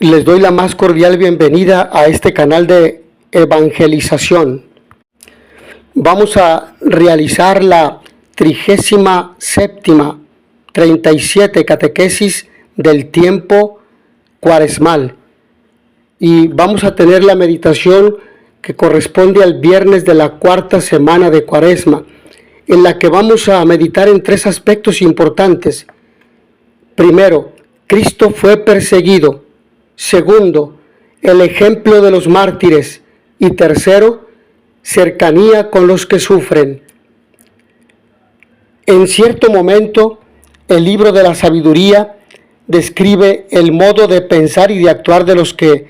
Les doy la más cordial bienvenida a este canal de evangelización. Vamos a realizar la 37ª, 37 catequesis del tiempo cuaresmal. Y vamos a tener la meditación que corresponde al viernes de la cuarta semana de Cuaresma, en la que vamos a meditar en tres aspectos importantes. Primero, Cristo fue perseguido. Segundo, el ejemplo de los mártires. Y tercero, cercanía con los que sufren. En cierto momento, el libro de la sabiduría describe el modo de pensar y de actuar de los que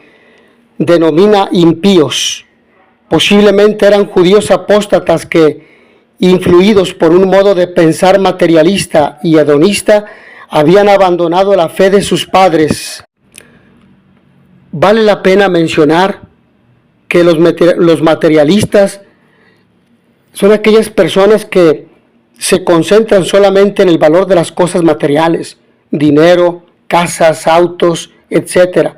denomina impíos. Posiblemente eran judíos apóstatas que, influidos por un modo de pensar materialista y hedonista, habían abandonado la fe de sus padres. Vale la pena mencionar que los materialistas son aquellas personas que se concentran solamente en el valor de las cosas materiales, dinero, casas, autos, etc.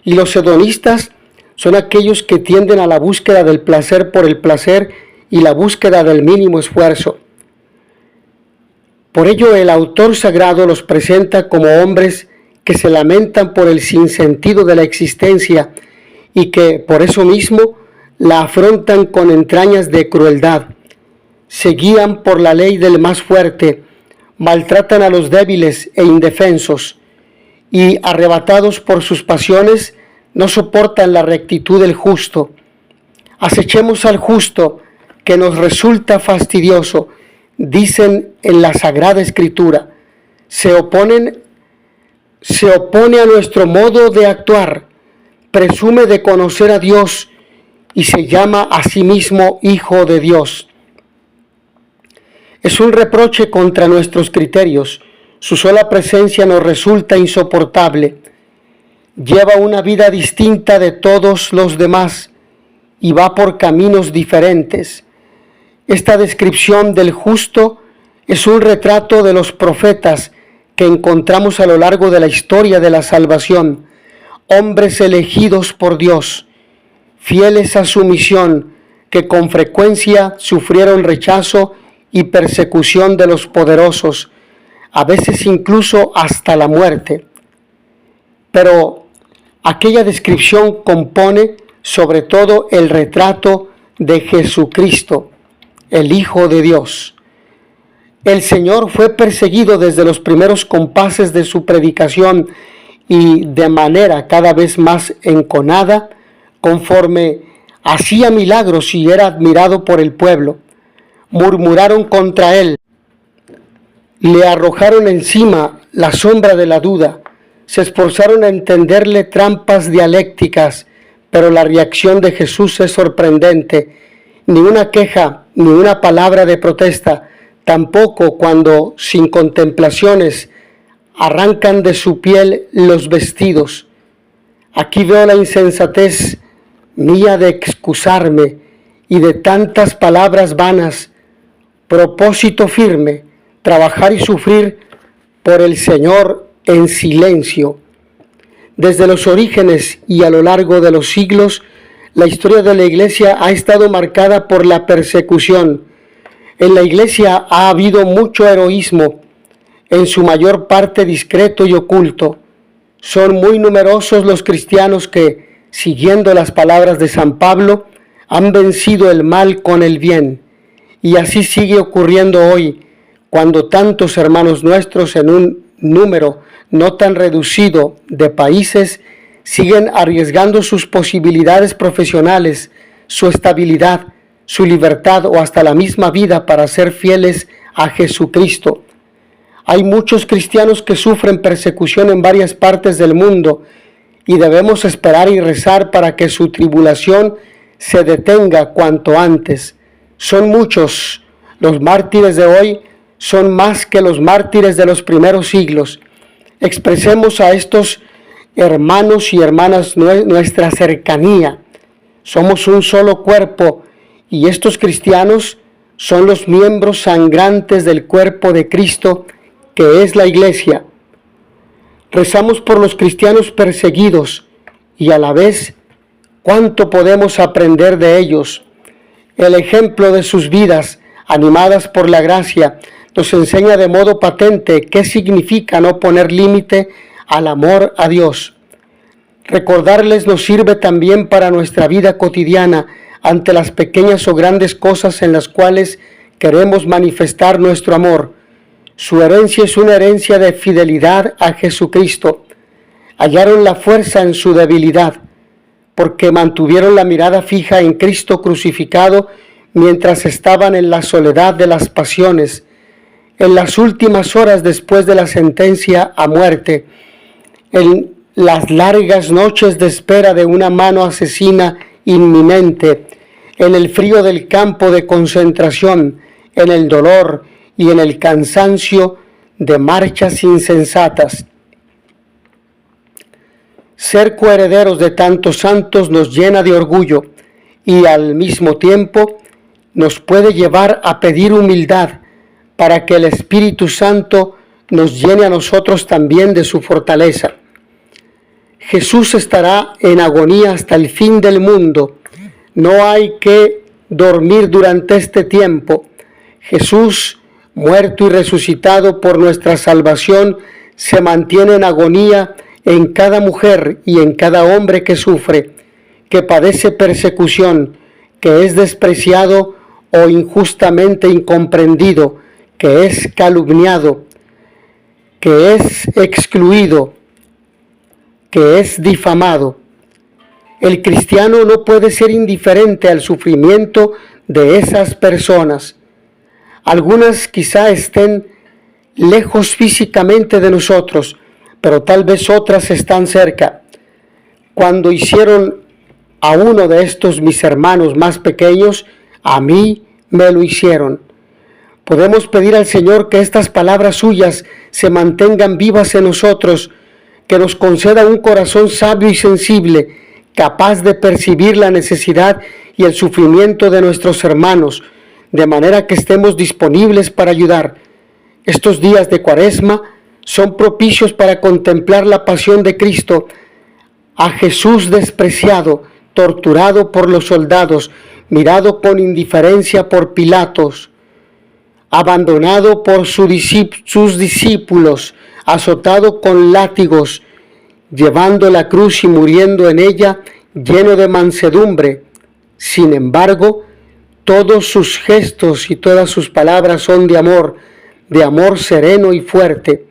Y los hedonistas son aquellos que tienden a la búsqueda del placer por el placer y la búsqueda del mínimo esfuerzo. Por ello, el autor sagrado los presenta como hombres que se lamentan por el sinsentido de la existencia y que, por eso mismo, la afrontan con entrañas de crueldad. Se guían por la ley del más fuerte, maltratan a los débiles e indefensos, y, arrebatados por sus pasiones, no soportan la rectitud del justo. Acechemos al justo, que nos resulta fastidioso, dicen en la Sagrada Escritura. Se opone a nuestro modo de actuar, presume de conocer a Dios y se llama a sí mismo Hijo de Dios. Es un reproche contra nuestros criterios. Su sola presencia nos resulta insoportable. Lleva una vida distinta de todos los demás y va por caminos diferentes. Esta descripción del justo es un retrato de los profetas que encontramos a lo largo de la historia de la salvación, hombres elegidos por Dios, fieles a su misión, que con frecuencia sufrieron rechazo y persecución de los poderosos, a veces incluso hasta la muerte. Pero aquella descripción compone sobre todo el retrato de Jesucristo, el Hijo de Dios. El Señor fue perseguido desde los primeros compases de su predicación y de manera cada vez más enconada, conforme hacía milagros y era admirado por el pueblo. Murmuraron contra él, le arrojaron encima la sombra de la duda, se esforzaron a entenderle trampas dialécticas, pero la reacción de Jesús es sorprendente. Ni una queja, ni una palabra de protesta, tampoco cuando, sin contemplaciones, arrancan de su piel los vestidos. Aquí veo la insensatez mía de excusarme y de tantas palabras vanas. Propósito firme, trabajar y sufrir por el Señor en silencio. Desde los orígenes y a lo largo de los siglos, la historia de la Iglesia ha estado marcada por la persecución. En la Iglesia ha habido mucho heroísmo, en su mayor parte discreto y oculto. Son muy numerosos los cristianos que, siguiendo las palabras de San Pablo, han vencido el mal con el bien. Y así sigue ocurriendo hoy, cuando tantos hermanos nuestros en un número no tan reducido de países siguen arriesgando sus posibilidades profesionales, su estabilidad, su libertad o hasta la misma vida para ser fieles a Jesucristo. Hay muchos cristianos que sufren persecución en varias partes del mundo y debemos esperar y rezar para que su tribulación se detenga cuanto antes. Son muchos. Los mártires de hoy son más que los mártires de los primeros siglos. Expresemos a estos hermanos y hermanas nuestra cercanía. Somos un solo cuerpo y estos cristianos son los miembros sangrantes del cuerpo de Cristo, que es la Iglesia. Rezamos por los cristianos perseguidos y a la vez cuánto podemos aprender de ellos. El ejemplo de sus vidas, animadas por la gracia, nos enseña de modo patente qué significa no poner límite al amor a Dios. Recordarles nos sirve también para nuestra vida cotidiana ante las pequeñas o grandes cosas en las cuales queremos manifestar nuestro amor. Su herencia es una herencia de fidelidad a Jesucristo. Hallaron la fuerza en su debilidad, porque mantuvieron la mirada fija en Cristo crucificado mientras estaban en la soledad de las pasiones, en las últimas horas después de la sentencia a muerte, en las largas noches de espera de una mano asesina inminente, en el frío del campo de concentración, en el dolor y en el cansancio de marchas insensatas. Ser coherederos de tantos santos nos llena de orgullo y al mismo tiempo nos puede llevar a pedir humildad para que el Espíritu Santo nos llene a nosotros también de su fortaleza. Jesús estará en agonía hasta el fin del mundo. No hay que dormir durante este tiempo. Jesús, muerto y resucitado por nuestra salvación, se mantiene en agonía en cada mujer y en cada hombre que sufre, que padece persecución, que es despreciado o injustamente incomprendido, que es calumniado, que es excluido, que es difamado. El cristiano no puede ser indiferente al sufrimiento de esas personas. Algunas quizá estén lejos físicamente de nosotros, pero tal vez otras están cerca. Cuando hicieron a uno de estos mis hermanos más pequeños, a mí me lo hicieron. Podemos pedir al Señor que estas palabras suyas se mantengan vivas en nosotros, que nos conceda un corazón sabio y sensible, capaz de percibir la necesidad y el sufrimiento de nuestros hermanos, de manera que estemos disponibles para ayudar. Estos días de Cuaresma son propicios para contemplar la pasión de Cristo, a Jesús despreciado, torturado por los soldados, mirado con indiferencia por Pilatos, abandonado por sus discípulos, azotado con látigos, llevando la cruz y muriendo en ella, lleno de mansedumbre. Sin embargo, todos sus gestos y todas sus palabras son de amor sereno y fuerte.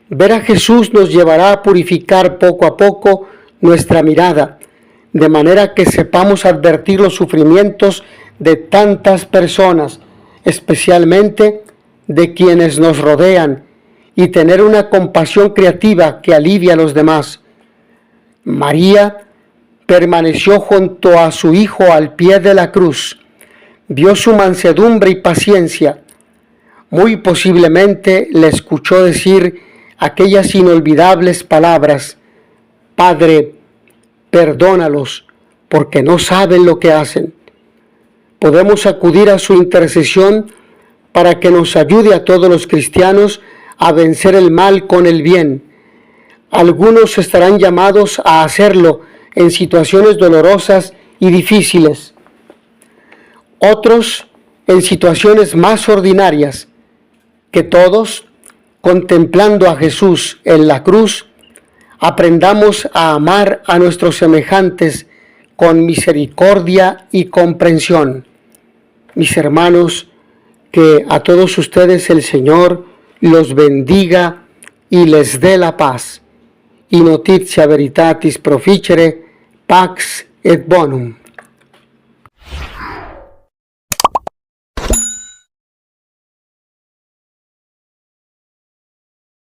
Ver a Jesús nos llevará a purificar poco a poco nuestra mirada, de manera que sepamos advertir los sufrimientos de tantas personas, especialmente de quienes nos rodean, y tener una compasión creativa que alivie a los demás. María permaneció junto a su Hijo al pie de la cruz, vio su mansedumbre y paciencia. Muy posiblemente le escuchó decir aquellas inolvidables palabras: Padre, perdónalos, porque no saben lo que hacen. Podemos acudir a su intercesión para que nos ayude a todos los cristianos a vencer el mal con el bien. Algunos estarán llamados a hacerlo en situaciones dolorosas y difíciles. Otros en situaciones más ordinarias. Que todos, contemplando a Jesús en la cruz, aprendamos a amar a nuestros semejantes con misericordia y comprensión. Mis hermanos, que a todos ustedes el Señor los bendiga y les dé la paz. In notitia veritatis proficere, pax et bonum.